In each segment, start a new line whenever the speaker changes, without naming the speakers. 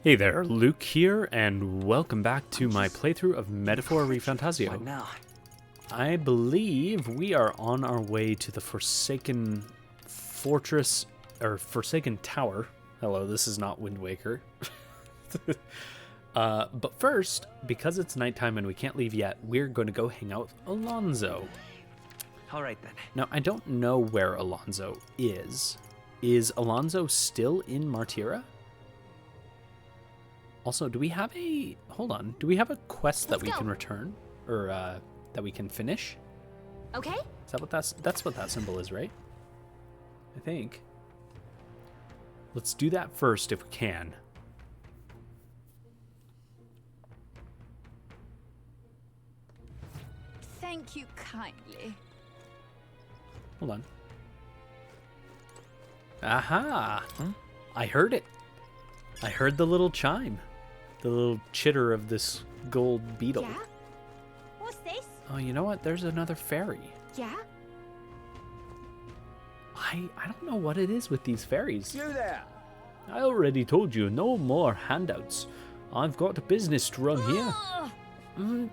Hey there, Luke here, and welcome back to my playthrough of Metaphor ReFantazio.
What now?
I believe we are on our way to the Forsaken Fortress, or Forsaken Tower. Hello, this is not Wind Waker. But first, because it's nighttime and we can't leave yet, we're going to go hang out with Alonso.
All right then.
Now, I don't know where Alonso is. Is Alonso still in Martira? Also, do we have a... Hold on. Do we have a quest that we can return? Or, that we can finish?
Okay.
Is that what that's what that symbol is, right? I think. Let's do that first if we can.
Thank you kindly.
Hold on. Aha! I heard it. I heard the little chime. The little chitter of this gold beetle.
Yeah? What's this?
Oh, you know what? There's another fairy.
Yeah?
I don't know what it is with these fairies.
You there?
I already told you, no more handouts. I've got a business to run here.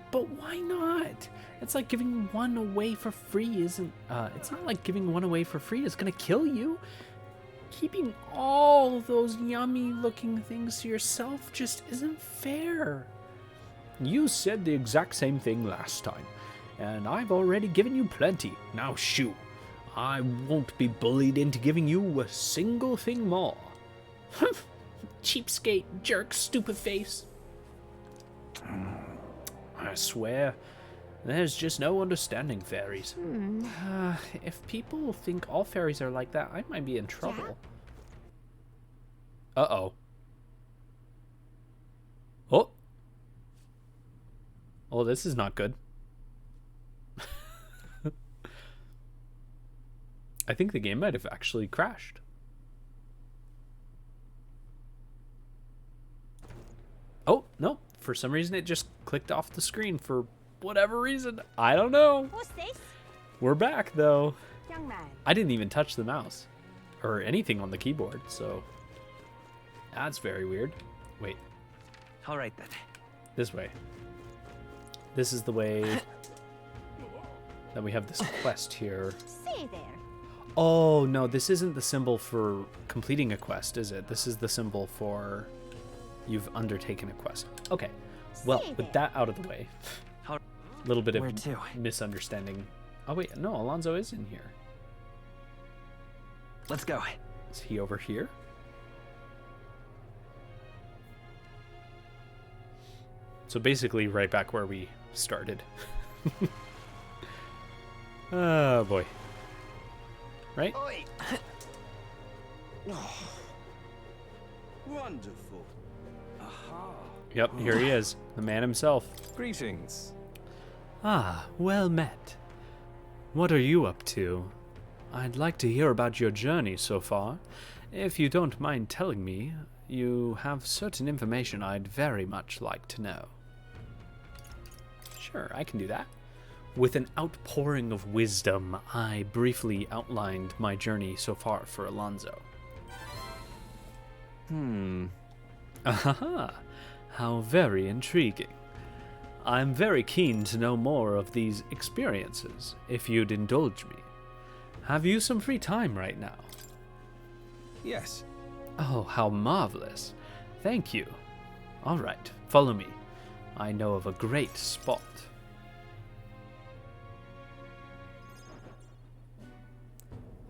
But why not? It's like giving one away for free isn't... it's not like giving one away for free is gonna kill you. Keeping all those yummy-looking things to yourself just isn't fair. You said the exact same thing last time, and I've already given you plenty. Now shoo. I won't be bullied into giving you a single thing more. Cheapskate, jerk, stupid face. I swear, there's just no understanding fairies. If people think all fairies are like that, I might be in trouble. Uh-oh. Oh. Oh, this is not good. I think the game might have actually crashed. Oh, no. For some reason, it just clicked off the screen for whatever reason. I don't know.
What's this?
We're back, though.
Young man.
I didn't even touch the mouse or anything on the keyboard, so that's very weird. Wait,
All right then.
this way. This is the way that we have this quest here.
Say there.
Oh, no, this isn't the symbol for completing a quest, is it? This is the symbol for you've undertaken a quest. Okay, well, with that out of the way,
How-
a little bit
Where
of
to?
misunderstanding. Oh, wait, no, Alonso is in here.
Let's go.
Is he over here? So basically right back where we started. Oh boy. Right?
Oi.
Wonderful. Aha.
Yep, here he is. The man himself.
Greetings.
Ah, well met. What are you up to? I'd like to hear about your journey so far. If you don't mind telling me, you have certain information I'd very much like to know. Sure, I can do that. With an outpouring of wisdom, I briefly outlined my journey so far for Alonso. Aha! How very intriguing. I'm very keen to know more of these experiences, if you'd indulge me. Have you some free time right now?
Yes.
Oh, how marvelous. Thank you. All right, follow me. I know of a great spot.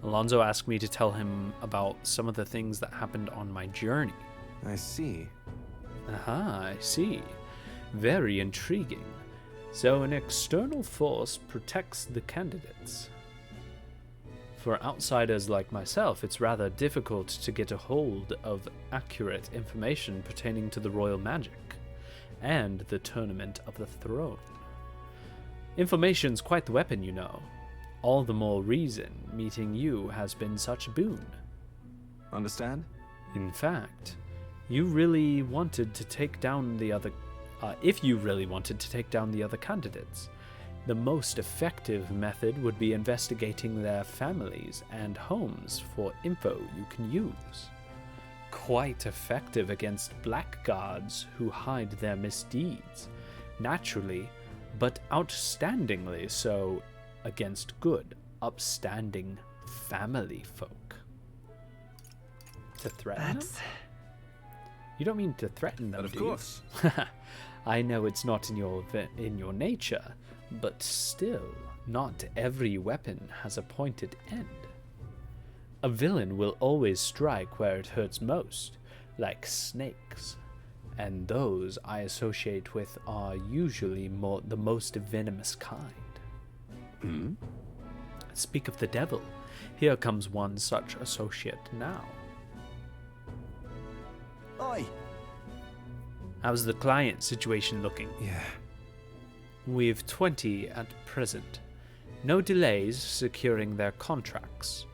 Alonso asked me to tell him about some of the things that happened on my journey.
I see.
Aha, I see. Very intriguing. So an external force protects the candidates. For outsiders like myself, it's rather difficult to get a hold of accurate information pertaining to the royal magic and the Tournament of the Throne. Information's quite the weapon, you know. All the more reason meeting you has been such a boon.
Understand?
In fact, you really wanted to take down the other... if you really wanted to take down the other candidates, the most effective method would be investigating their families and homes for info you can use. quite effective against blackguards who hide their misdeeds, naturally, but outstandingly so against good, upstanding family folk. To threaten them? You don't mean to threaten them,
But of
do you?
course.
I know it's not in your nature, but still, not every weapon has a pointed end. A villain will always strike where it hurts most, like snakes, and those I associate with are usually the most venomous kind.
Hmm?
Speak of the devil, here comes one such associate now.
Oi!
How's the client situation looking?
Yeah.
We've 20 at present. No delays securing their contracts.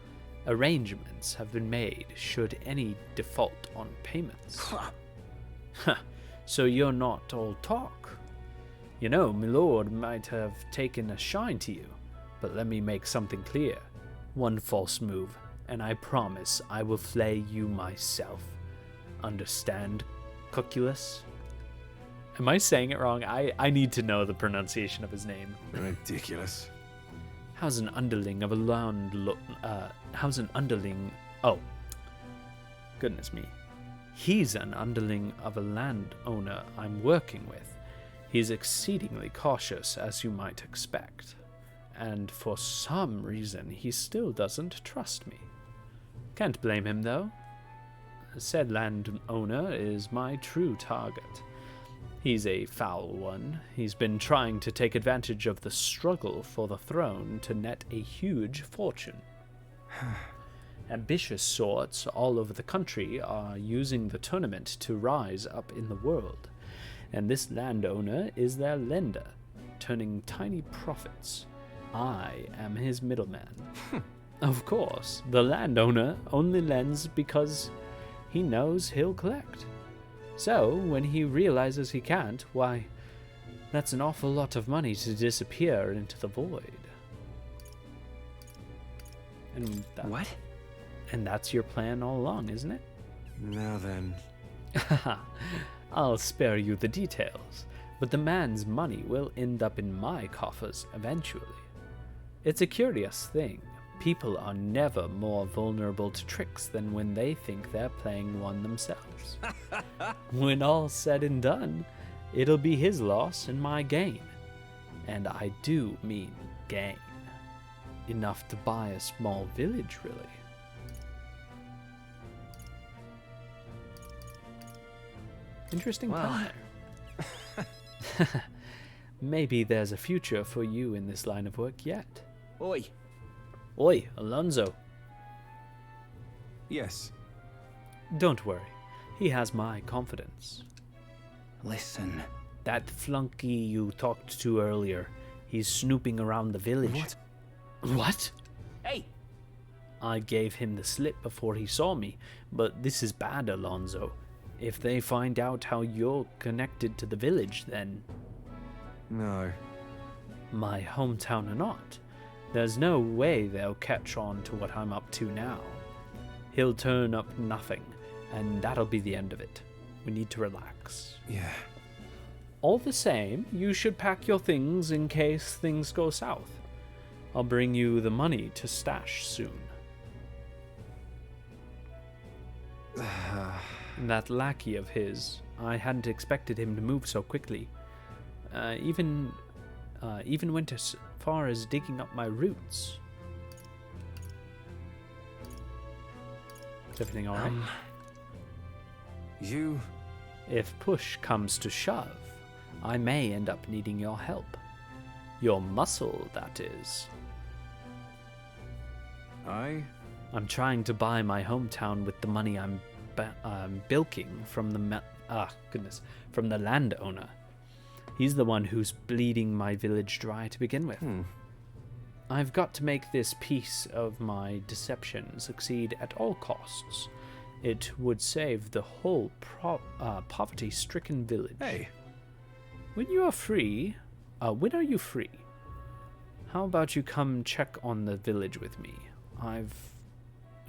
Arrangements have been made should any default on payments. Huh. So you're not all talk. You know, my lord might have taken a shine to you, but let me make something clear. One false move, and I promise I will flay you myself. Understand, Cuculus? Am I saying it wrong? I need to know the pronunciation of his name.
Ridiculous.
How's an underling of a how's an underling... Oh. Goodness me. He's an underling of a landowner I'm working with. He's exceedingly cautious, as you might expect. And for some reason, he still doesn't trust me. Can't blame him, though. Said landowner is my true target. He's a foul one. He's been trying to take advantage of the struggle for the throne to net a huge fortune. Ambitious sorts all over the country are using the tournament to rise up in the world, and this landowner is their lender, turning tiny profits. I am his middleman. Of course, the landowner only lends because he knows he'll collect. So, when he realizes he can't, why, that's an awful lot of money to disappear into the void. And
What?
And that's your plan all along, isn't it?
Now then.
I'll spare you the details, but the man's money will end up in my coffers eventually. It's a curious thing. People are never more vulnerable to tricks than when they think they're playing one themselves. When all's said and done, it'll be his loss and my gain. And I do mean gain. Enough to buy a small village, really. Interesting plan there. Maybe there's a future for you in this line of work yet.
Oi!
Oi, Alonso.
Yes.
Don't worry. He has my confidence.
Listen.
That flunky you talked to earlier, he's snooping around the village.
What?
What?
Hey!
I gave him the slip before he saw me, but this is bad, Alonso. If they find out how you're connected to the village, then
No.
my hometown or not, there's no way they'll catch on to what I'm up to now. He'll turn up nothing, and that'll be the end of it. We need to relax.
Yeah.
All the same, you should pack your things in case things go south. I'll bring you the money to stash soon. That lackey of his, I hadn't expected him to move so quickly. Even went as far as digging up my roots. Is everything alright?
You...
If push comes to shove, I may end up needing your help. Your muscle, that is. I'm trying to buy my hometown with the money I'm bilking from the landowner. He's the one who's bleeding my village dry to begin with. I've got to make this piece of my deception succeed at all costs. It would save the whole poverty-stricken village.
Hey.
When are you free? How about you come check on the village with me? I've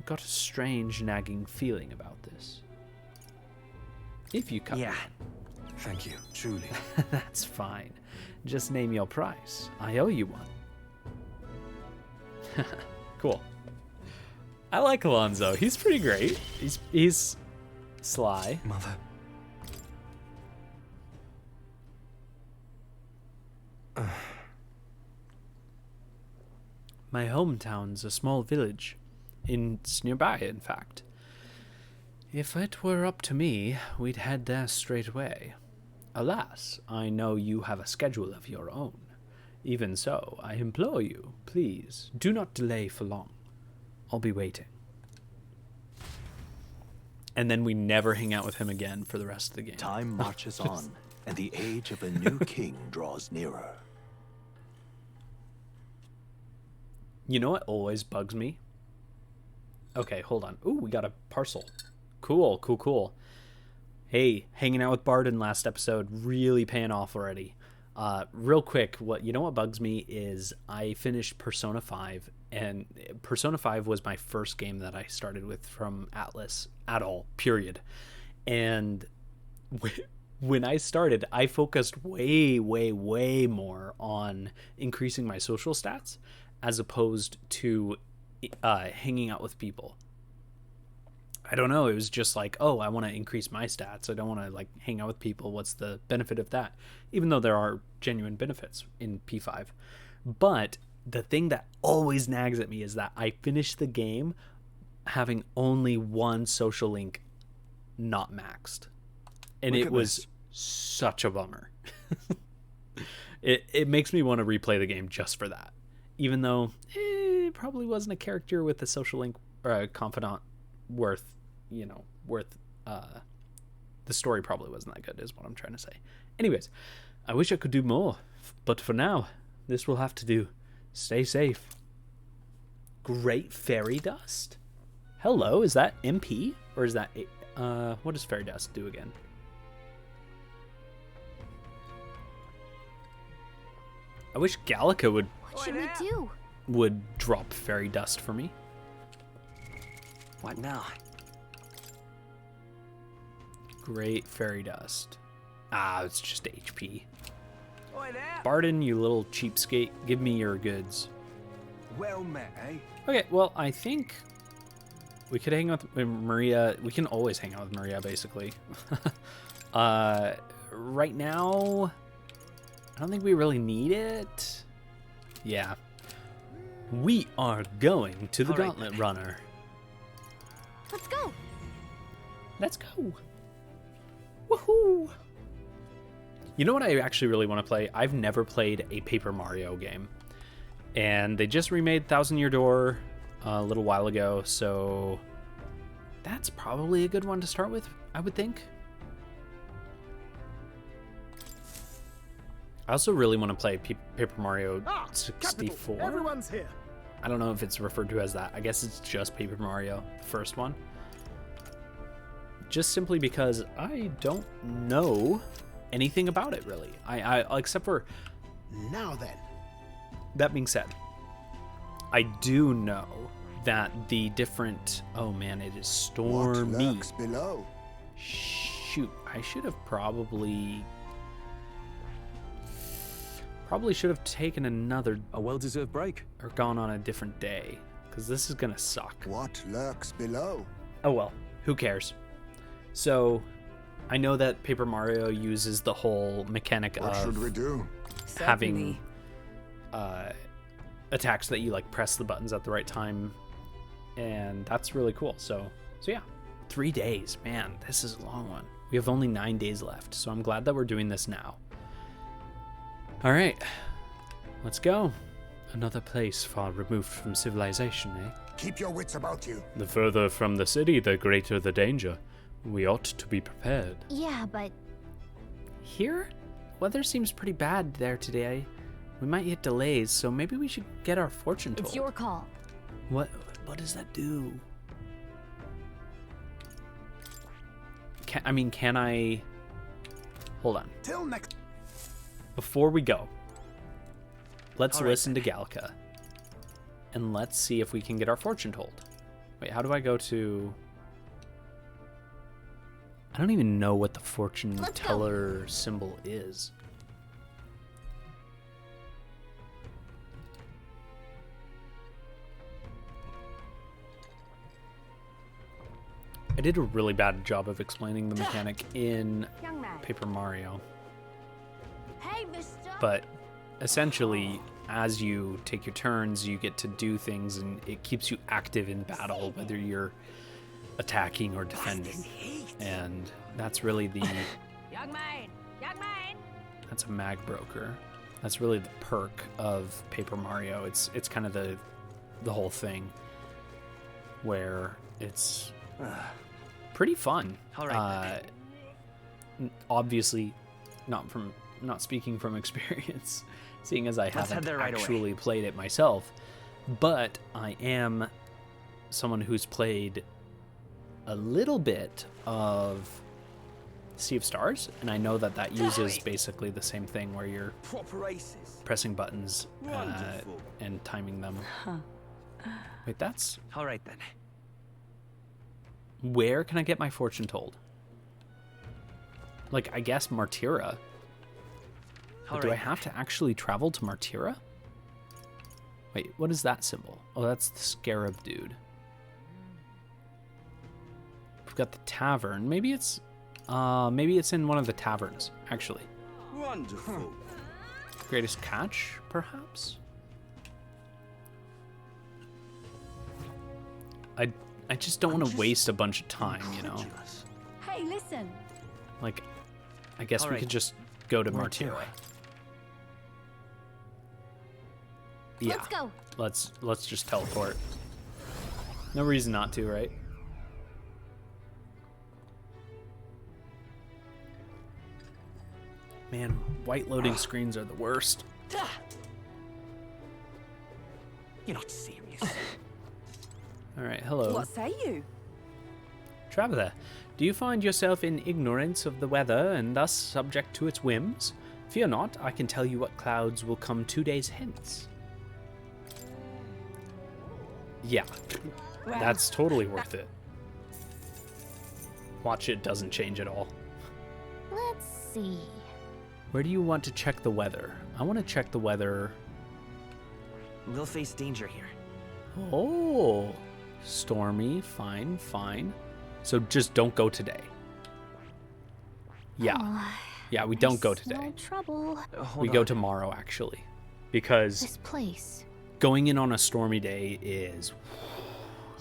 got a strange nagging feeling about this. If you cut
Yeah.
Thank you, truly.
me. That's fine. Just name your price. I owe you one. Cool. I like Alonzo. He's pretty great. He's sly.
Mother.
My hometown's a small village. It's nearby, in fact. If it were up to me, we'd head there straight away. Alas, I know you have a schedule of your own. Even so, I implore you, please, do not delay for long. I'll be waiting. And then we never hang out with him again for the rest of the game.
Time marches on, and the age of a new king draws nearer.
You know what always bugs me? Okay, hold on. Ooh, we got a parcel. Cool, cool, cool. Hey, hanging out with Barden last episode, really paying off already. Real quick, what bugs me is I finished Persona 5, and Persona 5 was my first game that I started with from Atlas at all, period. And when I started, I focused way, way, way more on increasing my social stats as opposed to hanging out with people. I don't know. It was just like, oh, I want to increase my stats. I don't want to like hang out with people. What's the benefit of that? Even though there are genuine benefits in P5. But the thing that always nags at me is that I finished the game having only one social link not maxed. And
Look
it
at
was
this.
such a bummer. It makes me want to replay the game just for that. Even though it probably wasn't a character with a social link or a confidant worth the story probably wasn't that good is what I'm trying to say. Anyways, I wish I could do more, but for now this will have to do. Stay safe. Great fairy dust. Hello, is that MP or is that what does fairy dust do again? I wish Gallica
What should we do?
would drop fairy dust for me.
What now?
Great fairy dust. It's just HP.
Oi there.
Barden, you little cheapskate, give me your goods.
Well met, eh?
Okay, well, I think we could hang out with Maria. We can always hang out with Maria, basically. Right now, I don't think we really need it. Yeah. We are going to the
All right,
Gauntlet Runner.
Let's go.
Let's go. Woohoo! You know what I actually really want to play? I've never played a Paper Mario game. And they just remade Thousand Year Door a little while ago, so that's probably a good one to start with, I would think. I also really want to play Paper Mario 64.
Everyone's here.
I don't know if it's referred to as that. I guess it's just Paper Mario, the first one. Just simply because I don't know anything about it, really. I except for...
Now then.
That being said, I do know that the different... Oh man, it is stormy.
What lurks below?
Shoot, I should have probably should have taken another...
A well-deserved break.
Or gone on a different day, because this is gonna suck.
What lurks below?
Oh well, who cares? So, I know that Paper Mario uses the whole mechanic
What should we
of
do?
having attacks that you like press the buttons at the right time, and that's really cool. So yeah, 3 days, man, this is a long one. We have only 9 days left, so I'm glad that we're doing this now. All right, let's go. Another place far removed from civilization, eh?
Keep your wits about you.
The further from the city, the greater the danger. We ought to be prepared.
Yeah, but
Here? Weather seems pretty bad there today. We might hit delays, so maybe we should get our fortune told.
it's your call.
What does that do? Can I... Hold on.
Till next.
Before we go, let's
All right,
listen to Gallica. And let's see if we can get our fortune told. Wait, how do I go to... I don't even know what the fortune
Let's go.
teller symbol is. I did a really bad job of explaining the mechanic in
Young man.
Paper Mario,
Hey, mister.
but essentially, as you take your turns, you get to do things, and it keeps you active in battle, whether you're attacking or defending. And that's really the...
Young man. Young man.
That's a mag broker. That's really the perk of Paper Mario. It's kind of the whole thing, where it's pretty fun.
All right,
Obviously, not speaking from experience, seeing as I
Let's
haven't
head there right away.
actually played it myself, but I am someone who's played a little bit of Sea of Stars, and I know that uses basically the same thing, where you're
Proper aces.
pressing buttons
Wonderful.
and timing them. Wait, that's...
All right then.
Where can I get my fortune told? Like, I guess Martira. But do I have to actually travel to Martira? Wait, what is that symbol? Oh, that's the scarab dude. We've got the tavern. Maybe it's in one of the taverns, actually.
Wonderful.
Greatest catch, perhaps? I just don't want to waste a bunch of time, you know?
Incredulous.
Hey, listen.
Like, I guess we
Alright.
could just go to
Where
Martira.
to?
Yeah.
Let's go.
Let's just teleport. No reason not to, right? Man, white loading screens are the worst.
You're not serious.
All right, hello.
What say you?
Traveler, do you find yourself in ignorance of the weather and thus subject to its whims? Fear not, I can tell you what clouds will come 2 days hence. Yeah, that's totally worth it. Watch, it doesn't change at all.
Let's see.
Where do you want to check the weather? I want to check the weather.
We'll face danger here.
Oh, stormy, fine. So just don't go today. Yeah. Yeah, we don't go today.
No trouble.
Hold
We
on.
go tomorrow, actually. Because
This place.
going in on a stormy day is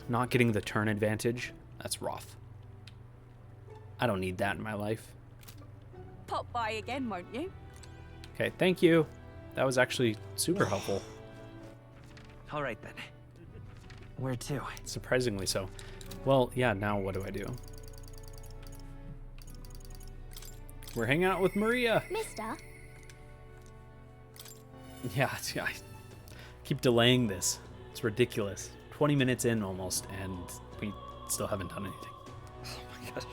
not getting the turn advantage. That's rough. I don't need that in my life.
Pop by again, won't you?
Okay, thank you. That was actually super helpful.
All right then. Where to?
Surprisingly so. Well, yeah, now what do I do? We're hanging out with Maria.
Mister.
Yeah, I keep delaying this. It's ridiculous. 20 minutes in almost, and we still haven't done anything. Oh my gosh.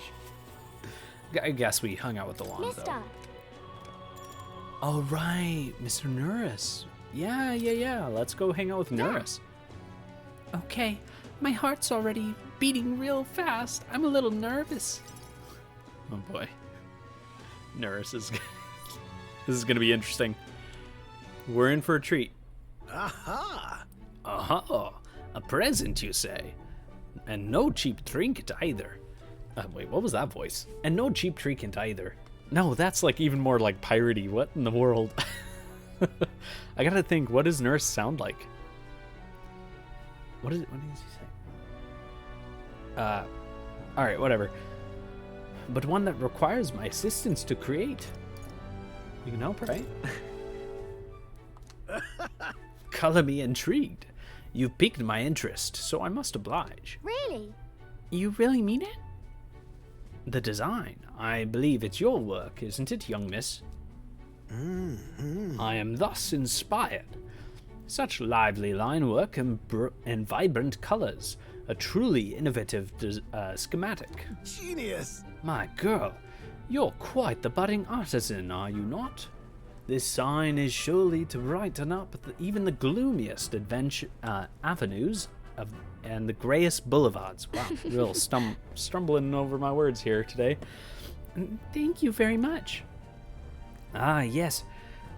I guess we hung out with the lawn,
Mister.
though. All right, Mr. Nuris. Yeah. Let's go hang out with Nuris. Okay, my heart's already beating real fast. I'm a little nervous. Oh boy. Nuris is... This is going to be interesting. We're in for a treat.
Aha!
Uh-huh. A present, you say? And no cheap trinket either. Wait, what was that voice? And no cheap trinket either. No, that's like even more like piratey. What in the world? I gotta think, what does Nurse sound like? What does he say? Alright, whatever. But one that requires my assistance to create. You can help, right? Color me intrigued. You've piqued my interest, so I must oblige.
Really?
You really mean it? The design. I believe it's your work, isn't it, young miss? I am thus inspired. Such lively line work and vibrant colors. A truly innovative schematic.
Genius!
My girl, you're quite the budding artisan, are you not? This sign is surely to brighten up even the gloomiest avenues and the grayest boulevards. Wow, real stumbling over my words here today. Thank you very much. Ah, yes.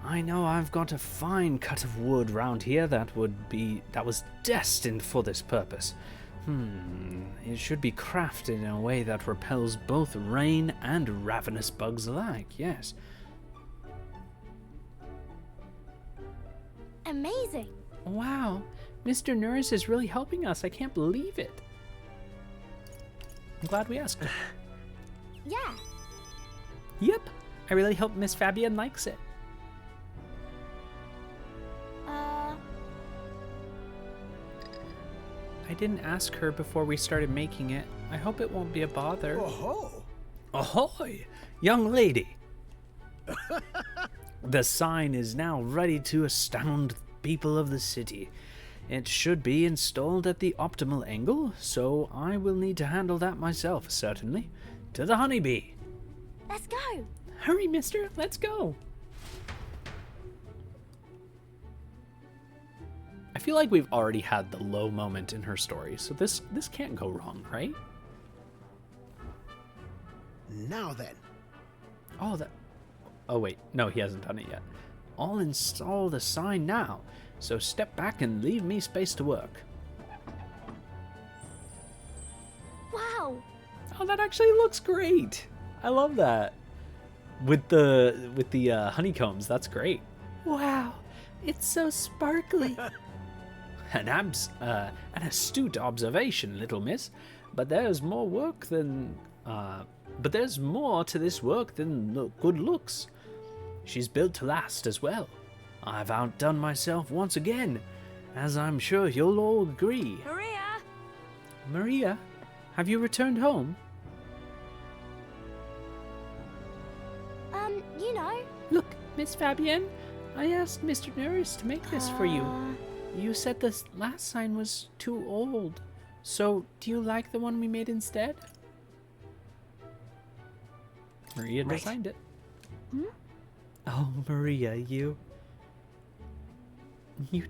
I know I've got a fine cut of wood round here that was destined for this purpose. It should be crafted in a way that repels both rain and ravenous bugs alike, yes.
Amazing.
Wow, Mr. Norris is really helping us. I can't believe it. I'm glad we asked him.
Yeah.
Yep, I really hope Miss Fabienne likes it. I didn't ask her before we started making it. I hope it won't be a bother.
Oh,
Ahoy, young lady! The sign is now ready to astound people of the city. It should be installed at the optimal angle, so I will need to handle that myself, certainly. To the honeybee!
Let's go.
Hurry, mister, let's go! I feel like we've already had the low moment in her story, so this can't go wrong, right?
now then.
Oh wait, no, he hasn't done it yet. I'll install the sign now, so step back and leave me space to work.
Wow.
Oh, that actually looks great. I love that. With the honeycombs, that's great. Wow, it's so sparkly. An astute observation, little miss. But there's more to this work than good looks. She's built to last as well. I've outdone myself once again, as I'm sure you'll all agree.
Maria!
Maria, have you returned home?
You know.
Look, Miss Fabienne, I asked Mr. Norris to make this for you. You said the last sign was too old. So, do you like the one we made instead? Maria
Right.
designed it. Oh, Maria, you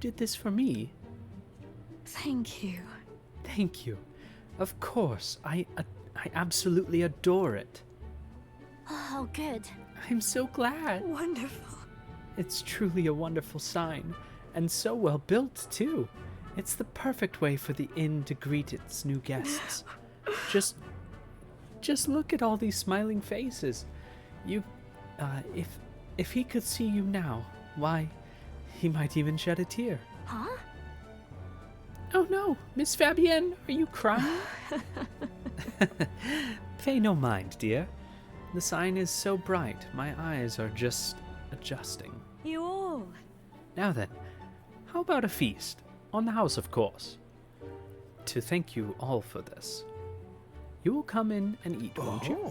did this for me.
Thank you.
Thank you. Of course, I absolutely adore it.
Oh, good.
I'm so glad.
Wonderful.
It's truly a wonderful sign, and so well built, too. It's the perfect way for the inn to greet its new guests. Just look at all these smiling faces. If he could see you now, why, he might even shed a tear.
Huh?
Oh no, Miss Fabienne, are you crying? Pay no mind, dear. The sign is so bright, my eyes are just adjusting.
You all.
Now then, how about a feast? On the house, of course. To thank you all for this. You will come in and eat, won't you?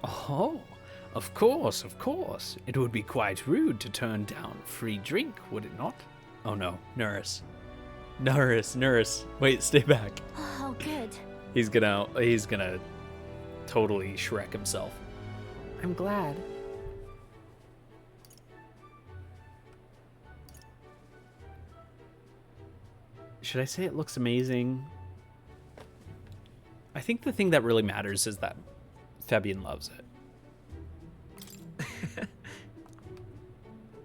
Oh, of course, of course. It would be quite rude to turn down free drink, would it not? Oh no, Nurse. Wait, stay back.
Oh, good.
He's gonna totally Shrek himself. I'm glad. Should I say it looks amazing? I think the thing that really matters is that Fabienne loves it.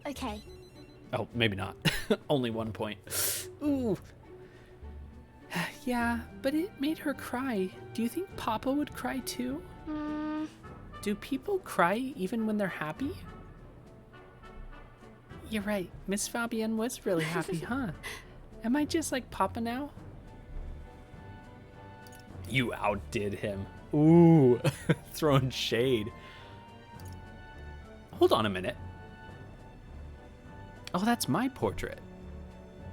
Okay.
Oh, maybe not. Only 1 point. Ooh. Yeah, but it made her cry. Do you think Papa would cry too? Do people cry even when they're happy? You're right. Miss Fabienne was really happy, huh? Am I just like Papa now? You outdid him. Ooh, throwing shade. Hold on a minute. Oh, that's my portrait.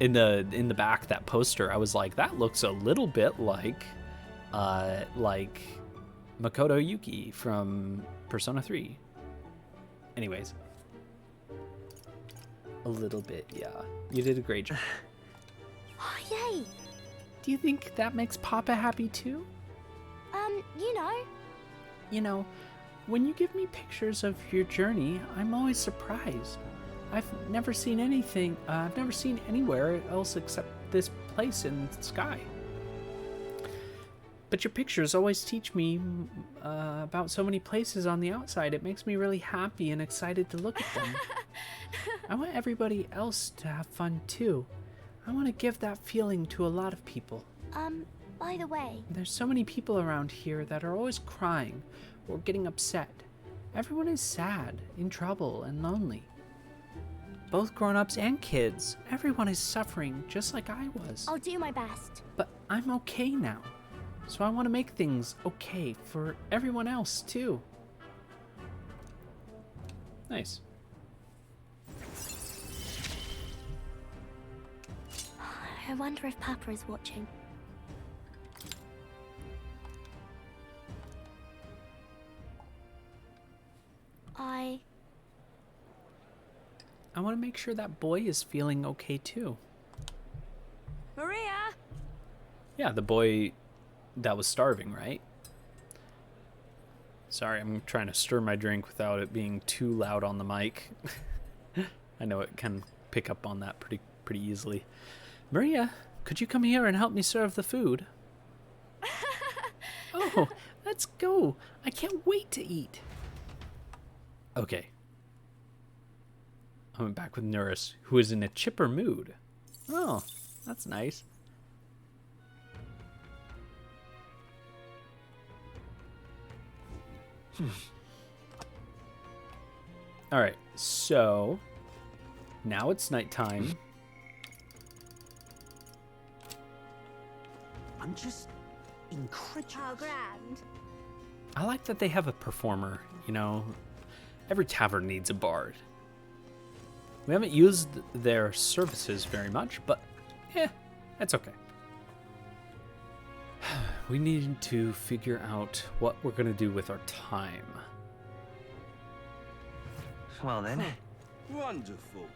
In the back, that poster, I was like, that looks a little bit like Makoto Yuki from Persona 3. Anyways. A little bit, yeah. You did a great job.
Oh, yay.
Do you think that makes Papa happy too?
You know.
You know, when you give me pictures of your journey, I'm always surprised. I've never seen anywhere else except this place in the sky. But your pictures always teach me about so many places on the outside. It makes me really happy and excited to look at them. I want everybody else to have fun too. I want to give that feeling to a lot of people.
By the way,
There's so many people around here that are always crying or getting upset. Everyone is sad, in trouble, and lonely. Both grown-ups and kids. Everyone is suffering just like I was.
I'll do my best.
But I'm okay now. So I want to make things okay for everyone else too. Nice.
I wonder if Papa is watching.
I want to make sure that boy is feeling okay too.
Maria!
Yeah, the boy that was starving, right? Sorry, I'm trying to stir my drink without it being too loud on the mic. I know it can pick up on that pretty easily. Maria, could you come here and help me serve the food? Oh, let's go. I can't wait to eat. Okay. I went back with Nurse, who is in a chipper mood. Oh, that's nice. All right, so now it's nighttime.
I'm just incredulous.
How grand.
I like that they have a performer, you know. Every tavern needs a bard. We haven't used their services very much, but that's okay. We need to figure out what we're going to do with our time.
Well then,
Wonderful.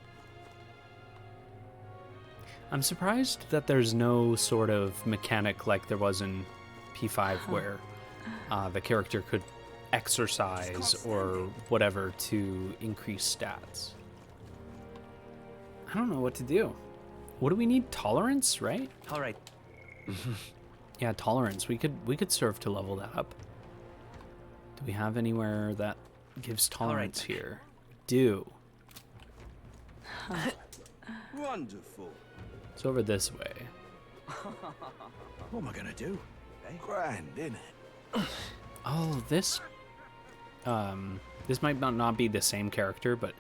I'm surprised that there's no sort of mechanic like there was in P5 where the character could exercise or whatever to increase stats. I don't know what to do. What do we need? Tolerance, right?
all right.
Yeah, tolerance. We could serve to level that up. Do we have anywhere that gives tolerance
then.
here? Do.
Wonderful.
It's over this way.
What am I gonna do?
Grand, isn't it?
Oh, this might not be the same character, but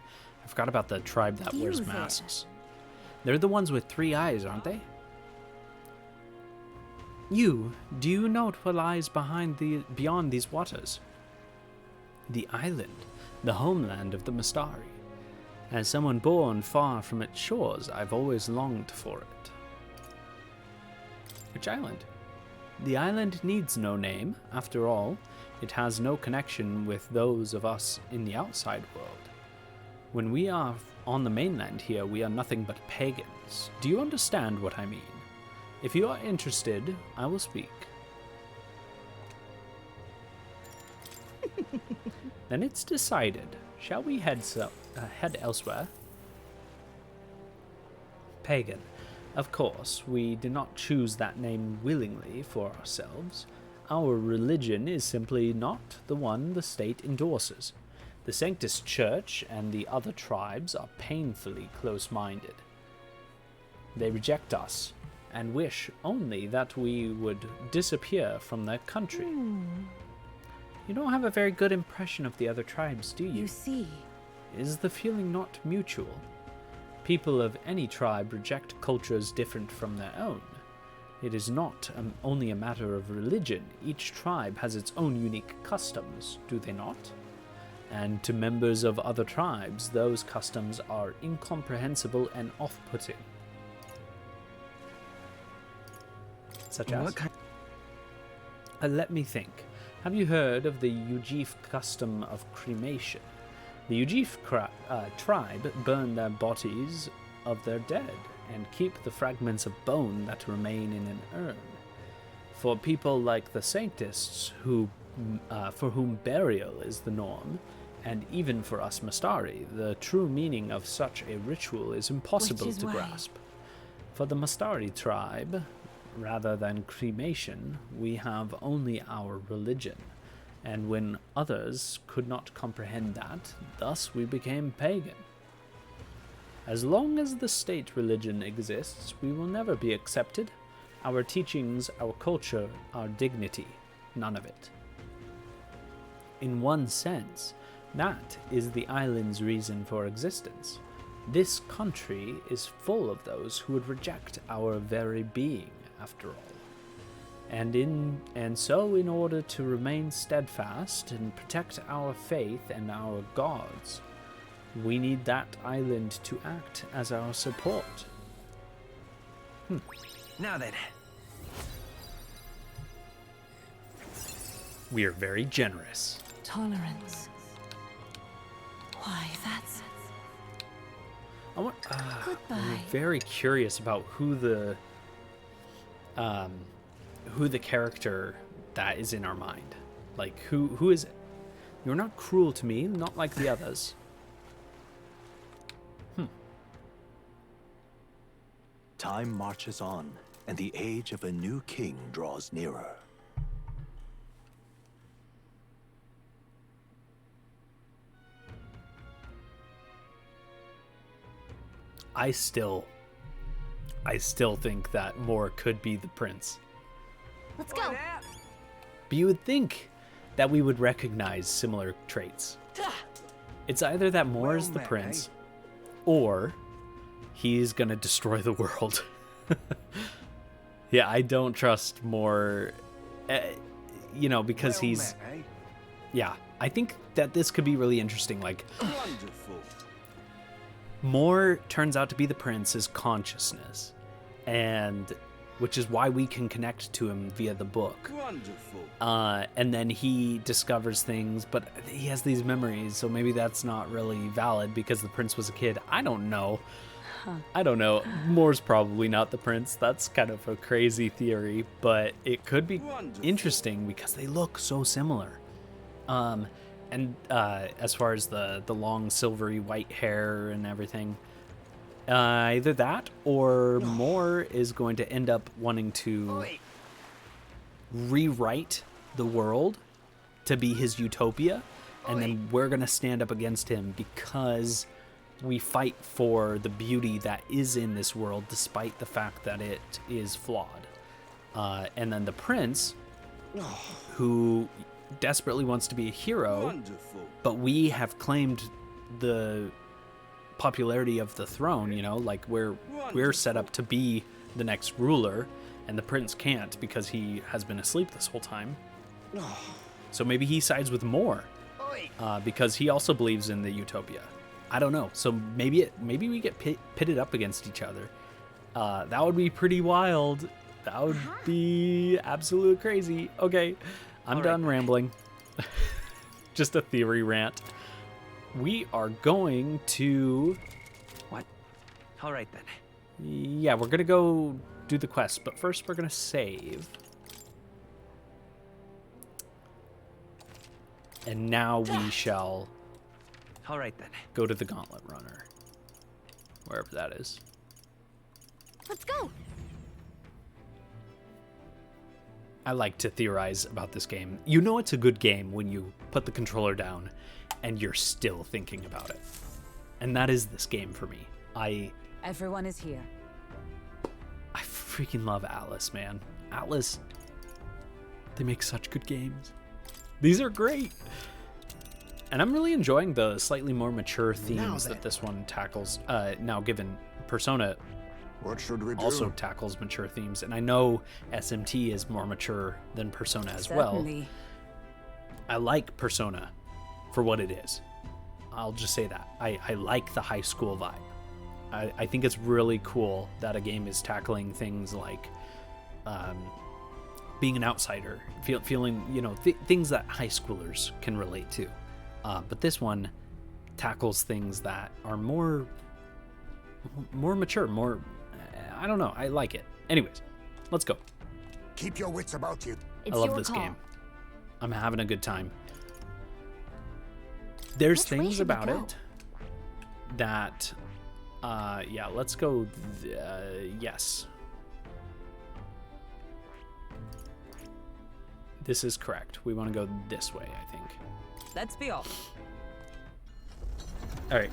I forgot about the tribe that wears
You there.
masks. They're the ones with 3 eyes, aren't they? Do you know what lies beyond these waters? The island, the homeland of the Mastari. As someone born far from its shores, I've always longed for it. Which island? The island needs no name. After all, it has no connection with those of us in the outside world. When we are on the mainland here, we are nothing but pagans. Do you understand what I mean? If you are interested, I will speak. Then it's decided. Shall we head elsewhere? Pagan. Of course, we did not choose that name willingly for ourselves. Our religion is simply not the one the state endorses. The Sanctus Church and the other tribes are painfully close-minded. They reject us and wish only that we would disappear from their country. You don't have a very good impression of the other tribes, do you?
You see.
Is the feeling not mutual? People of any tribe reject cultures different from their own. It is not only a matter of religion. Each tribe has its own unique customs, do they not? And to members of other tribes, those customs are incomprehensible and off-putting. Such as?
What kind?
Let me think. Have you heard of the Ujif custom of cremation? The Ujif tribe burn their bodies of their dead and keep the fragments of bone that remain in an urn. For people like the Sanctists, for whom burial is the norm, and even for us Mastari, the true meaning of such a ritual is impossible
Which is
to
why-
grasp. For the Mastari tribe, rather than cremation, we have only our religion. And when others could not comprehend that, thus we became pagan. As long as the state religion exists, we will never be accepted. Our teachings, our culture, our dignity, none of it. In one sense, that is the island's reason for existence. This country is full of those who would reject our very being, after all. And so in order to remain steadfast and protect our faith and our gods, we need that island to act as our support.
Now then.
We are very generous.
Tolerance. Why, that's... Goodbye.
I'm very curious about who the character that is in our mind. Like, who is it? You're not cruel to me, not like the others.
Time marches on, and the age of a new king draws nearer.
I still think that Moore could be the prince.
Let's go.
But you would think that we would recognize similar traits. It's either that Moore is the
met,
prince, or he's gonna destroy the world. Yeah, I don't trust Moore, because he's...
Met, eh?
Yeah, I think that this could be really interesting. Like,
Wonderful.
Moore turns out to be the prince's consciousness, and which is why we can connect to him via the book.
Wonderful.
And then he discovers things, but he has these memories, so maybe that's not really valid because the prince was a kid. I don't know. I don't know. Moore's probably not the prince. That's kind of a crazy theory, but it could be interesting because they look so similar. And as far as the long silvery white hair and everything, either that or Moore is going to end up wanting to rewrite the world to be his utopia, and then we're going to stand up against him because we fight for the beauty that is in this world despite the fact that it is flawed. And then the prince, who desperately wants to be a hero,
Wonderful.
but we have claimed the popularity of the throne, like we're set up to be the next ruler, and the prince can't because he has been asleep this whole time. So maybe he sides with Moore because he also believes in the utopia. I don't know. So maybe we get pitted up against each other. That would be pretty wild. That would be absolute crazy. Okay, I'm done rambling. Just a theory rant. We are going to...
What? All right then.
Yeah, we're going to go do the quest, but first we're going to save. And now we shall...
All right then.
go to the Gauntlet Runner. Wherever that is.
Let's go.
I like to theorize about this game. You know it's a good game when you put the controller down and you're still thinking about it. And that is this game for me.
Everyone is here.
I freaking love Atlas, man. Atlas, they make such good games. These are great. And I'm really enjoying the slightly more mature themes that this one tackles. Now, given Persona
What should we do?
also tackles mature themes, and I know SMT is more mature than Persona as well.
Certainly.
I like Persona for what it is. I'll just say that. I like the high school vibe. I think it's really cool that a game is tackling things like being an outsider, feeling, things that high schoolers can relate to. But this one tackles things that are more mature, more... I don't know. I like it. Anyways, let's go.
Keep your wits about you.
It's
I love
your
this
call.
game. I'm having a good time. There's
Which way
things
should we
about
go?
it that... yeah, let's go... yes. This is correct. We want to go this way, I think.
Let's be off.
All right.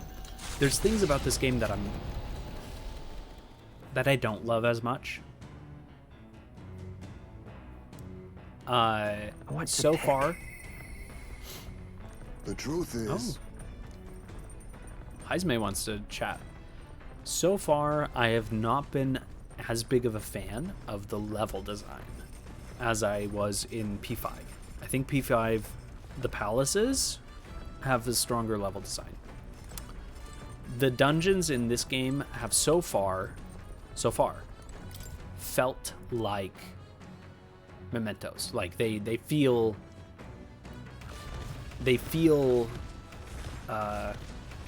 There's things about this game that I don't love as much. So far.
The truth is,
Heisme wants to chat. So far, I have not been as big of a fan of the level design as I was in P5. I think P5, the palaces, have the stronger level design. The dungeons in this game have so far, felt like mementos. Like they feel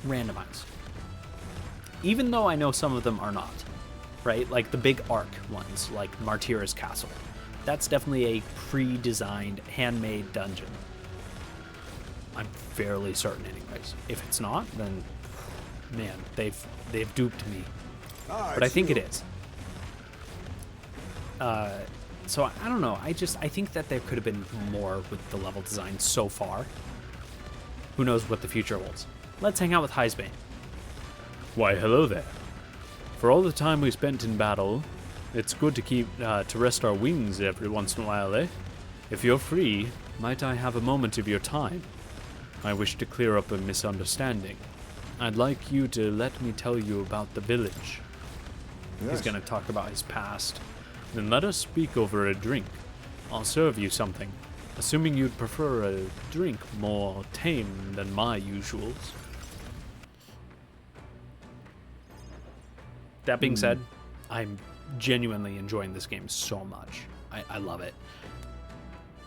randomized. Even though I know some of them are not, right? Like the big arc ones, like Martira's Castle. That's definitely a pre-designed, handmade dungeon. I'm fairly certain anyways. If it's not, then man, they've duped me. But I think it is. So I don't know. I think that there could have been more with the level design so far. Who knows what the future holds. Let's hang out with Heisbane. Why, hello there. For all the time we spent in battle, it's good to keep to rest our wings every once in a while, eh? If you're free, might I have a moment of your time? I wish to clear up a misunderstanding. I'd like you to let me tell you about the village.
yes.
He's going to talk about his past. Then let us speak over a drink. I'll serve you something, assuming you'd prefer a drink more tame than my usuals. That being said, I'm genuinely enjoying this game so much. I love it.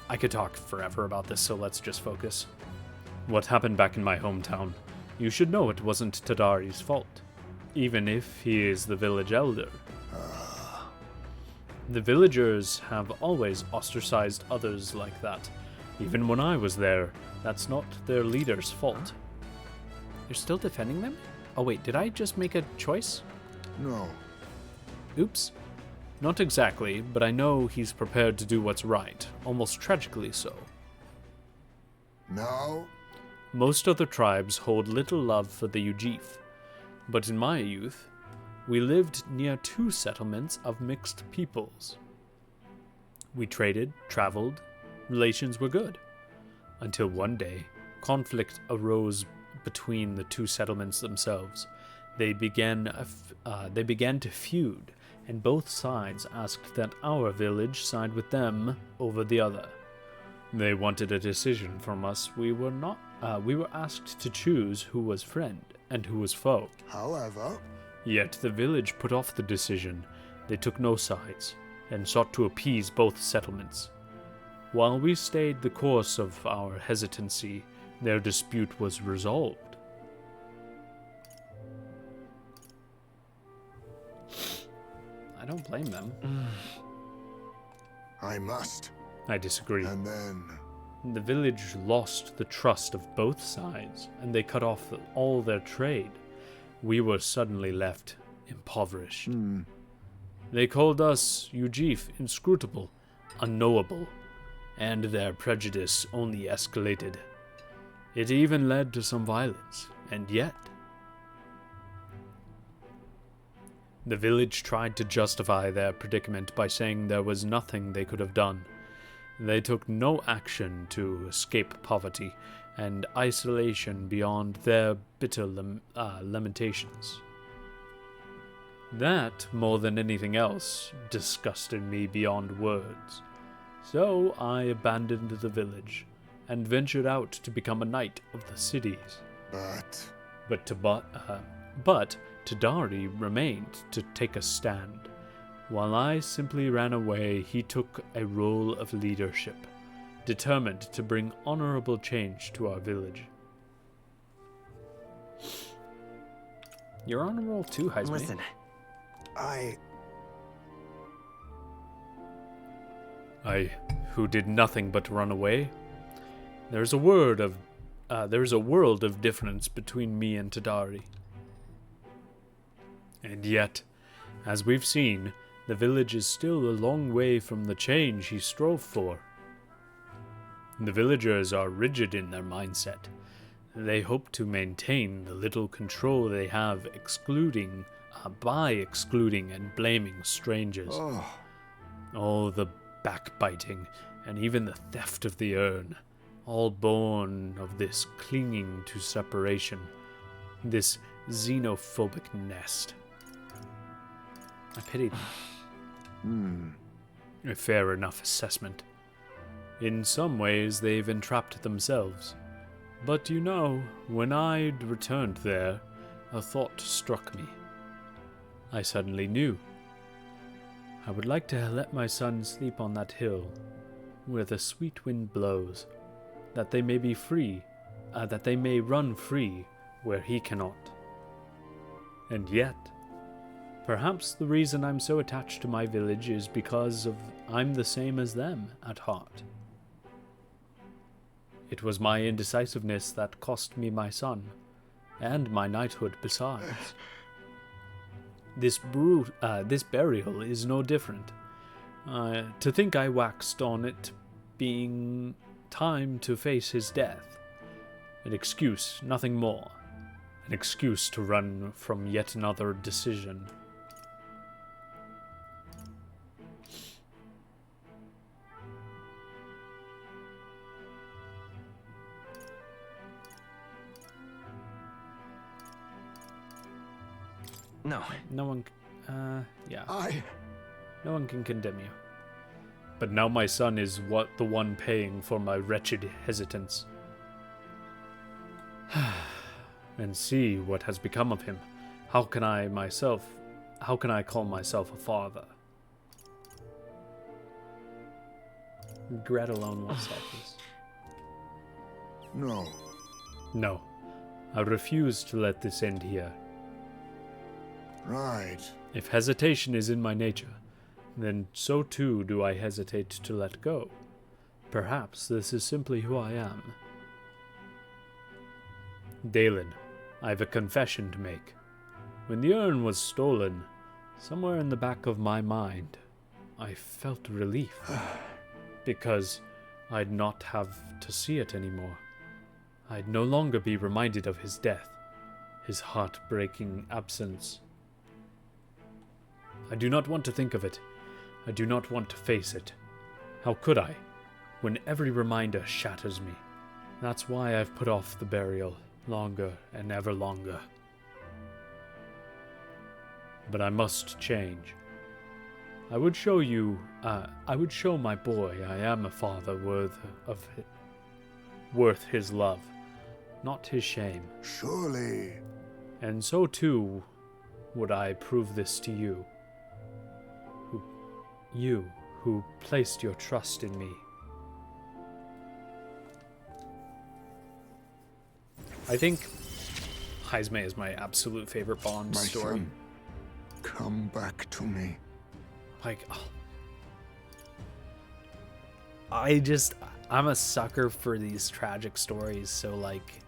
I could talk forever about this, so let's just focus. What happened back in my hometown? You should know it wasn't Tadari's fault, even if he is the village elder. The villagers have always ostracized others like that. Even when I was there, that's not their leader's fault. You're still defending them? Oh wait, did I just make a choice?
No.
Oops. Not exactly, but I know he's prepared to do what's right, almost tragically so.
Now?
Most other tribes hold little love for the Ujif, but in my youth, we lived near 2 settlements of mixed peoples. We traded, traveled, relations were good. Until one day, conflict arose between the 2 settlements themselves. They began to feud, and both sides asked that our village side with them over the other. They wanted a decision from us. We were asked to choose who was friend and who was foe.
However,
Yet the village put off the decision. They took no sides, and sought to appease both settlements. While we stayed the course of our hesitancy, their dispute was resolved. I don't blame them.
I must.
I disagree.
And then,
The village lost the trust of both sides, and they cut off all their trade. We were suddenly left impoverished. They called us, Ujif, inscrutable, unknowable, and their prejudice only escalated. It even led to some violence, and yet... The village tried to justify their predicament by saying there was nothing they could have done. They took no action to escape poverty and isolation beyond their bitter lamentations. That, more than anything else, disgusted me beyond words. So I abandoned the village and ventured out to become a knight of the cities. But Tadari remained to take a stand. While I simply ran away, he took a role of leadership, determined to bring honorable change to our village. You're on a roll too, Heisman.
Listen,
I, who did nothing but run away. There is a world of difference between me and Tadari. And yet, as we've seen, the village is still a long way from the change he strove for. The villagers are rigid in their mindset. They hope to maintain the little control they have by excluding and blaming strangers.
Oh,
All the backbiting and even the theft of the urn, all born of this clinging to separation, this xenophobic nest. I pity them. A fair enough assessment. In some ways, they've entrapped themselves. But you know, when I'd returned there, a thought struck me. I suddenly knew. I would like to let my son sleep on that hill, where the sweet wind blows, that they may be free, that they may run free where he cannot. And yet, perhaps the reason I'm so attached to my village is because I'm the same as them at heart. It was my indecisiveness that cost me my son, and my knighthood besides. This burial is no different. To think I waxed on it being time to face his death. An excuse, nothing more. An excuse to run from yet another decision.
No.
No one, yeah.
I...
No one can condemn you. But now my son is the one paying for my wretched hesitance. And see what has become of him. How can I call myself a father? Regret alone will stop this.
No.
No. I refuse to let this end here.
Right.
If hesitation is in my nature, then so too do I hesitate to let go. Perhaps this is simply who I am. Dalen, I have a confession to make. When the urn was stolen, somewhere in the back of my mind, I felt relief. Because I'd not have to see it anymore. I'd no longer be reminded of his death, his heart-breaking absence. I do not want to think of it. I do not want to face it. How could I, when every reminder shatters me? That's why I've put off the burial longer and ever longer. But I must change. I would show my boy I am a father worth his love, not his shame.
Surely.
And so too would I prove this to you. You who placed your trust in me. I think Jaime is my absolute favorite Bond
My
story.
son, come back to me.
Like, I'm a sucker for these tragic stories. So like,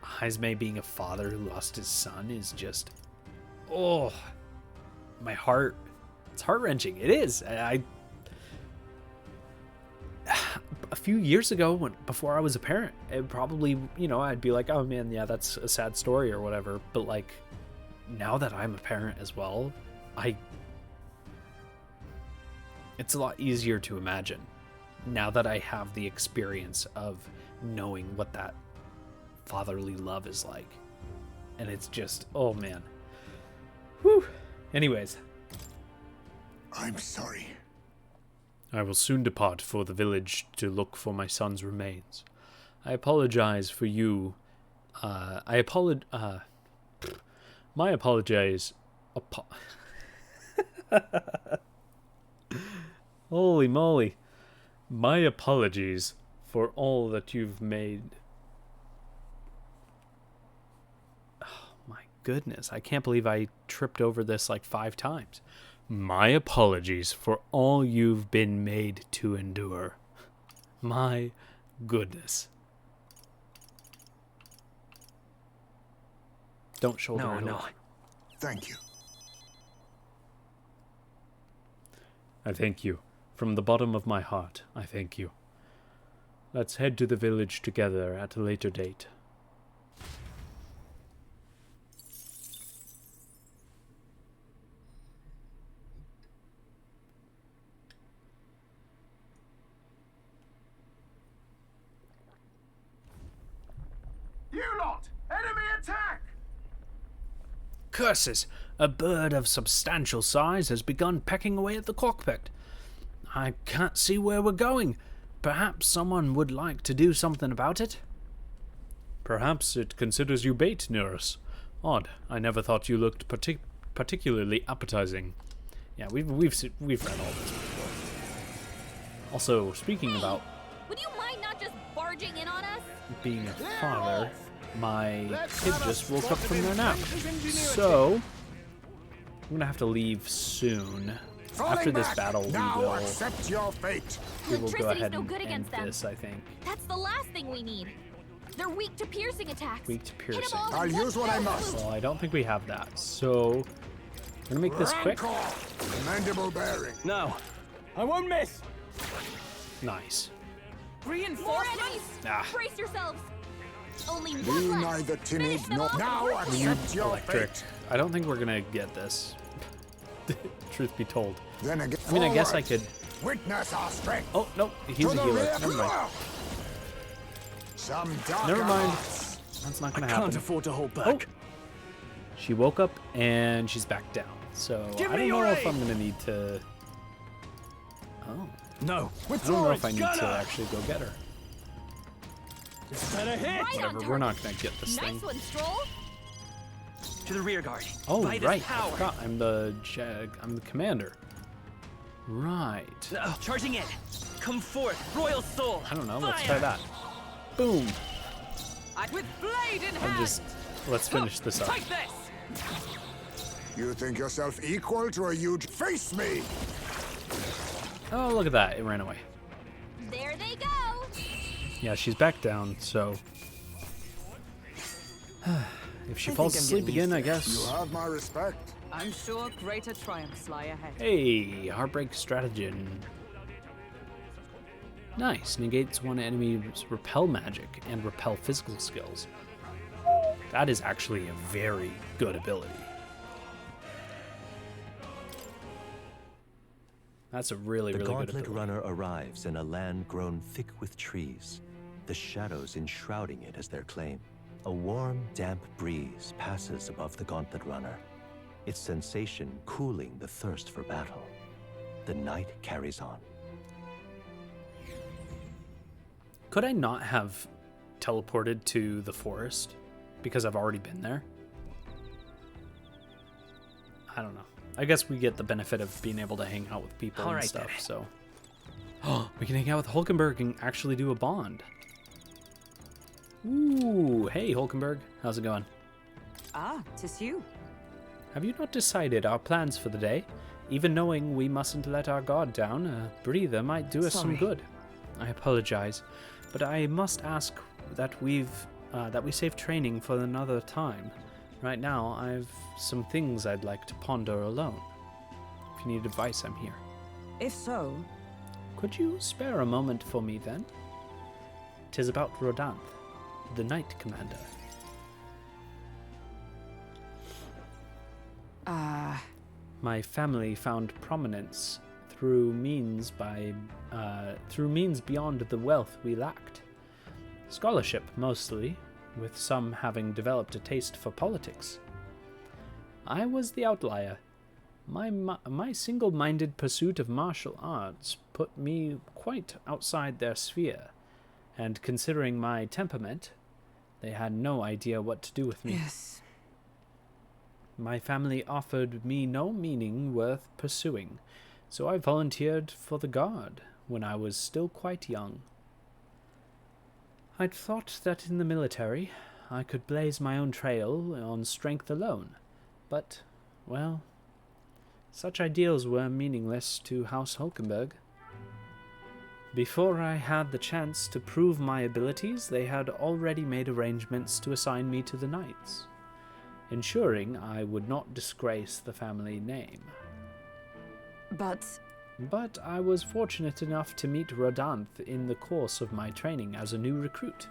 Jaime being a father who lost his son is just, my heart. It's heart-wrenching. It is. A few years ago, before I was a parent, it probably, I'd be like, oh man, yeah, that's a sad story or whatever. But like, now that I'm a parent as well, it's a lot easier to imagine. Now that I have the experience of knowing what that fatherly love is like. And it's just, oh man. Whew. Anyways.
I'm sorry.
I will soon depart for the village to look for my son's remains. I apologize for you. My apologies. Holy moly. My apologies for all that you've made. Oh my goodness. I can't believe I tripped over this like 5 times. My apologies for all you've been made to endure. My goodness. Don't shoulder it
No.
over.
Thank you.
I thank you. From the bottom of my heart, I thank you. Let's head to the village together at a later date.
You lot! Enemy attack!
Curses! A bird of substantial size has begun pecking away at the cockpit. I can't see where we're going. Perhaps someone would like to do something about it? Perhaps it considers you bait, Nearus. Odd. I never thought you looked particularly appetizing. Yeah, we've read all this before. Also, speaking about
Would you mind not just barging in on us?
being a father, my kid just woke up from their nap. So, I'm gonna have to leave soon. After this battle, we will
accept your fate.
go
Electricity's
ahead
no
and
good
end
against them.
this, I think.
That's the last thing we need. They're weak to piercing attacks.
Weak to
Hit 'em
piercing.
all in
I'll
one
use what I
fell
must.
swoop.
Well, I don't think we have that, so I'm gonna make this quick.
Rancor, mandible bearing.
No. I won't miss.
Nice.
More
Reinforcements?
enemies!
Ah.
Brace yourselves! Only
Be
one left!
neither timid
Finish them
nor
all
now
quickly.
accept your
Electric.
fate.
I don't think we're gonna get this. Truth be told.
Then again,
I mean, I guess I
forward.
could.
Witness our strength.
Oh no, he's
To
a
the
healer.
rear.
Never mind.
Some dark
Never mind.
arts.
That's not gonna
Can't
happen.
afford to hold
Oh,
back.
she woke up and she's back down. So
Give
I
me
don't know
your
if
aid.
I'm gonna need to. Oh,
No.
I don't know if I need to
Gunner.
actually go get her.
Better hit.
Right on
Whatever, we're not
target.
gonna get this
Nice
thing.
one, Stroll!
To the rear guard.
Oh
By this
right, I
power.
forgot. I'm the commander. Right.
Charging in. Come forth, royal soul.
I don't know. Let's
Fire.
try that. Boom.
With blade in
I'm
hand!
just. Let's finish this up.
Take this!
You think yourself equal to a huge... Face me!
Oh, look at that. It ran away.
There they go!
Yeah, she's back down, so. If she falls
I'm
asleep
getting
again, I
You
guess.
have my respect.
I'm sure greater triumphs lie ahead.
Hey, Heartbreak Stratagem. Nice. Negates one enemy's repel magic and repel physical skills. That is actually a very good ability. That's a really,
The
really good
Gauntlet
ability.
Runner arrives in a land grown thick with trees, the shadows enshrouding it as their claim. A warm, damp breeze passes above the Gauntlet Runner, its sensation cooling the thirst for battle. The night carries on.
Could I not have teleported to the forest because I've already been there? I don't know. I guess we get the benefit of being able to hang out with people
All
and
right,
stuff,
then.
so. Oh, we can hang out with Hulkenberg and actually do a bond. Ooh, hey Hulkenberg, how's it going?
Ah, 'tis you.
Have you not decided our plans for the day? Even knowing we mustn't let our guard down, a breather might do us some
Sorry.
good. I apologize, but I must ask that we save training for another time. Right now, I've some things I'd like to ponder alone. If you need advice, I'm here.
If so,
Could you spare a moment for me then? 'Tis about Rodanth, the Knight Commander. My family found prominence through means beyond the wealth we lacked. Scholarship, mostly, with some having developed a taste for politics. I was the outlier. My single-minded pursuit of martial arts put me quite outside their sphere, and considering my temperament, they had no idea what to do with me.
yes.
My family offered me no meaning worth pursuing, so I volunteered for the Guard when I was still quite young. I'd thought that in the military I could blaze my own trail on strength alone, but, well, such ideals were meaningless to House Hulkenberg. Before I had the chance to prove my abilities, they had already made arrangements to assign me to the Knights, ensuring I would not disgrace the family name.
But
but I was fortunate enough to meet Rodanth in the course of my training as a new recruit.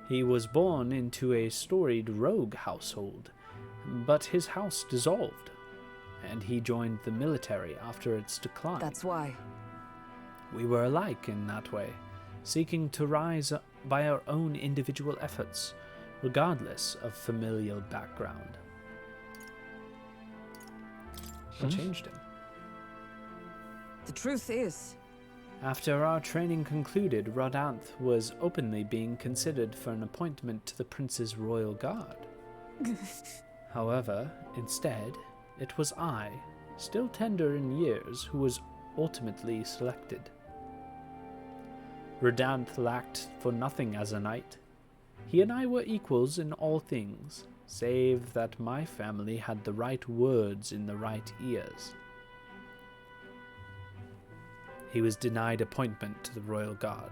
He was born into a storied rogue household, but his house dissolved, and he joined the military after its decline.
That's why.
We were alike in that way, seeking to rise by our own individual efforts, regardless of familial background. What changed him?
The truth is,
After our training concluded, Rodanth was openly being considered for an appointment to the Prince's Royal Guard. However, instead, it was I, still tender in years, who was ultimately selected. Rodanth lacked for nothing as a knight. He and I were equals in all things, save that my family had the right words in the right ears. He was denied appointment to the Royal Guard.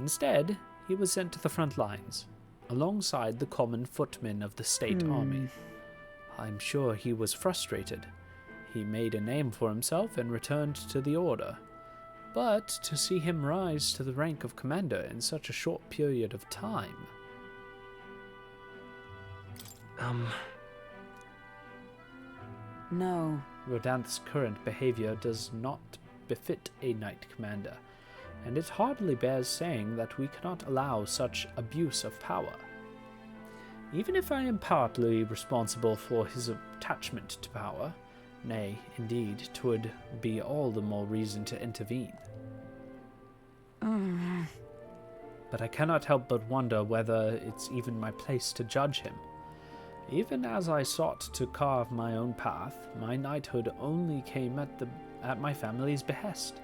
Instead, he was sent to the front lines, alongside the common footmen of the state army. I'm sure he was frustrated. He made a name for himself and returned to the Order. But to see him rise to the rank of commander in such a short period of time...
no.
Rodanth's current behavior does not befit a knight commander, and it hardly bears saying that we cannot allow such abuse of power. Even if I am partly responsible for his attachment to power, nay, indeed, 'twould be all the more reason to intervene. But I cannot help but wonder whether it's even my place to judge him. Even as I sought to carve my own path, my knighthood only came at my family's behest,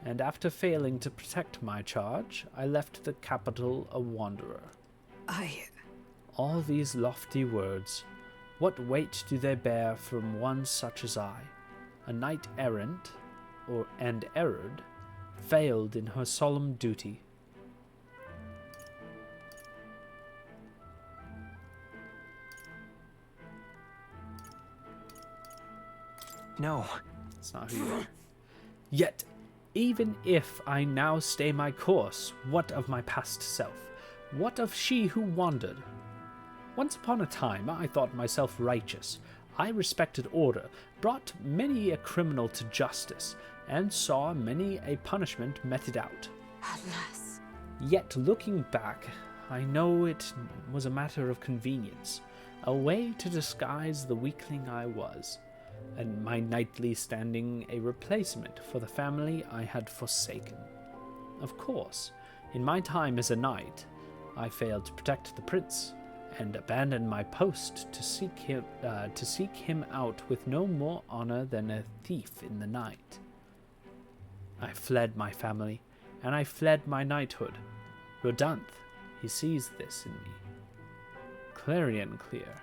and after failing to protect my charge, I left the capital a wanderer. All these lofty words, what weight do they bear from one such as I, a knight errant, and erred, failed in her solemn duty?
No.
That's not who you are. Yet, even if I now stay my course, what of my past self? What of she who wandered? Once upon a time, I thought myself righteous. I respected order, brought many a criminal to justice, and saw many a punishment meted out.
Alas.
Yet, looking back, I know it was a matter of convenience, a way to disguise the weakling I was, and my knightly standing a replacement for the family I had forsaken. Of course, in my time as a knight, I failed to protect the prince, and abandoned my post to seek him out with no more honor than a thief in the night. I fled my family, and I fled my knighthood. Rodanth, he sees this in me. Clarion clear.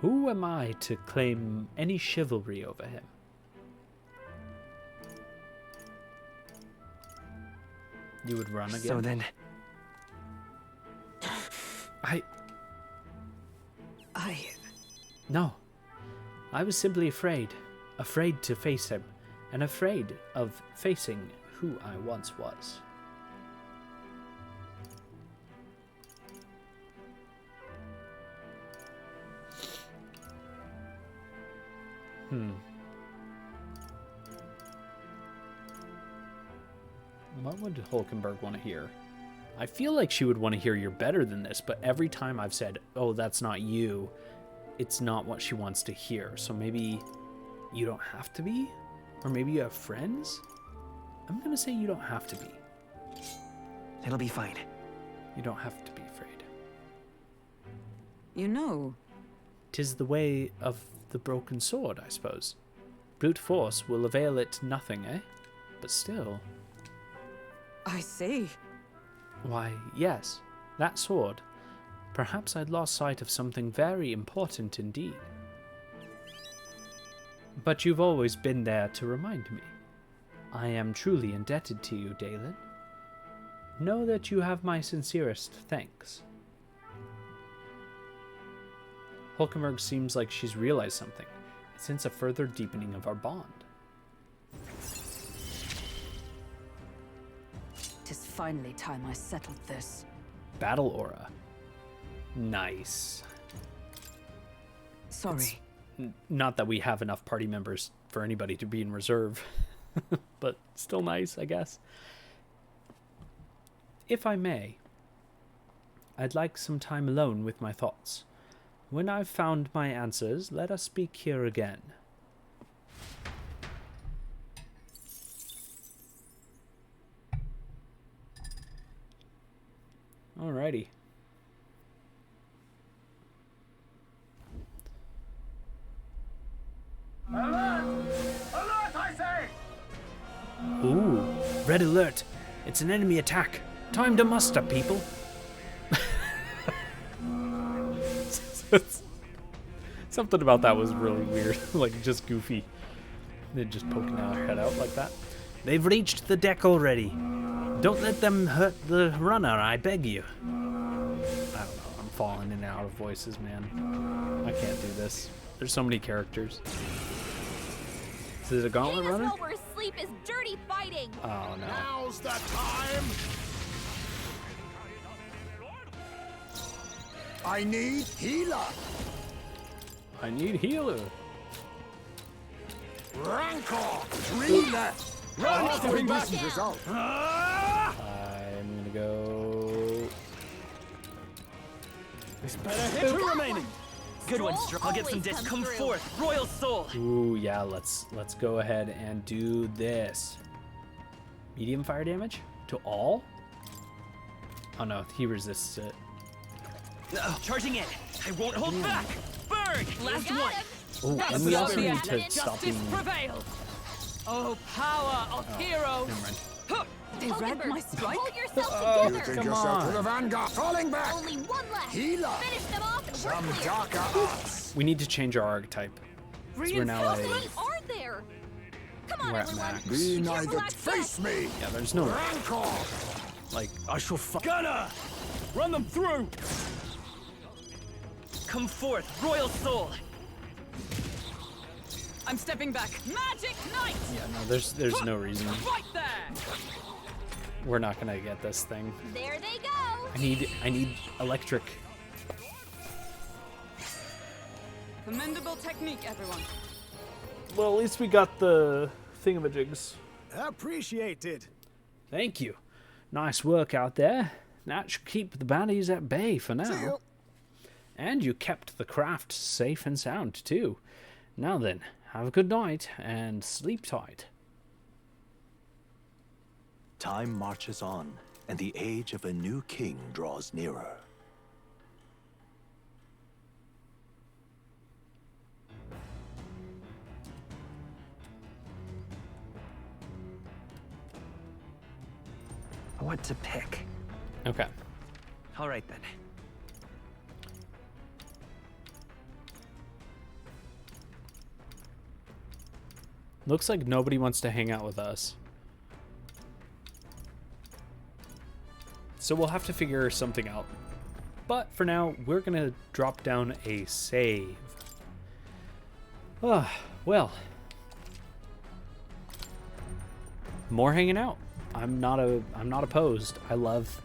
Who am I to claim any chivalry over him? You would run again?
So then...
No. I was simply afraid. Afraid to face him, and afraid of facing who I once was. What would Hulkenberg want to hear? I feel like she would want to hear you're better than this, but every time I've said, oh, that's not you, it's not what she wants to hear. So maybe you don't have to be? Or maybe you have friends? I'm going to say you don't have to be.
It'll be fine.
You don't have to be afraid.
You know,
'Tis the way of the broken sword, I suppose. Brute force will avail it nothing, eh? But still...
I see.
Why, yes, that sword. Perhaps I'd lost sight of something very important indeed. But you've always been there to remind me. I am truly indebted to you, Dalen. Know that you have my sincerest thanks. Hulkenberg seems like she's realized something, since a further deepening of our bond.
Tis finally time I settled this.
Battle aura. Nice.
Sorry.
Not that we have enough party members for anybody to be in reserve, but still nice, I guess. If I may, I'd like some time alone with my thoughts. When I've found my answers, let us speak here again. Alrighty.
Alert! Alert, I say!
Ooh, red alert. It's an enemy attack. Time to muster, people. Something about that was really weird. Like, just goofy. They're just poking our head out like that. They've reached the deck already. Don't let them hurt the runner, I beg you. I don't know. I'm falling in and out of voices, man. I can't do this. There's so many characters. Is it a gauntlet
Hitting us
runner?
while we're asleep is dirty fighting.
Oh, no.
Now's the time! I need healer!
I need healer.
Rancor! 3 left! Run for this result!
I'm gonna go.
Two remaining. Good one,
Stroll
I'll get some
always
dish.
comes
Come
through.
forth, Royal Soul.
Ooh, yeah. Let's go ahead and do this. Medium fire damage to all. Oh no, he resists it.
Charging in. I won't hold back. Burn. Last
Got
one.
him.
Oh,
That's
and we
the
also
spirit.
need to stop being.
prevails. Oh, power of heroes.
Never mind.
They read my
Pokenberg,
strike?
hold yourself
You
together.
think
Come
yourself
on.
to the vanguard! Falling back!
Only one left.
Healer!
Finish them off and
Some
we're clear.
darker arts!
We need to change our archetype. So we're now
How
a.
many are there? Come on,
We're at
everyone.
max.
Be
Be careful
neither
that
face
step.
me!
Yeah, there's no
Rancor!
like.
I shall Gunner! Run them through! Come forth, Royal Soul!
I'm stepping back.
Magic Knight.
Yeah, no. There's no reason.
Right there!
We're not gonna get this thing.
There they go.
I need electric.
Commendable technique, everyone.
Well, at least we got the thingamajigs.
Appreciated!
Thank you. Nice work out there. That should keep the baddies at bay for now. And you kept the craft safe and sound, too. Now then, have a good night and sleep tight.
Time marches on, and the age of a new king draws nearer.
What to pick?
Okay.
All right then.
Looks like nobody wants to hang out with us. So we'll have to figure something out. But for now, we're going to drop down a save. Ah, well. More hanging out. I'm not opposed. I love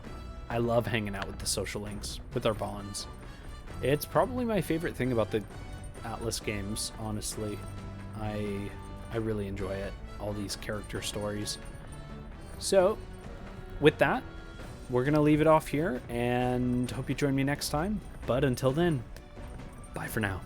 hanging out with the social links, with our bonds. It's probably my favorite thing about the Atlas games, honestly. I really enjoy it. All these character stories. So, with that, we're going to leave it off here and hope you join me next time. But until then, bye for now.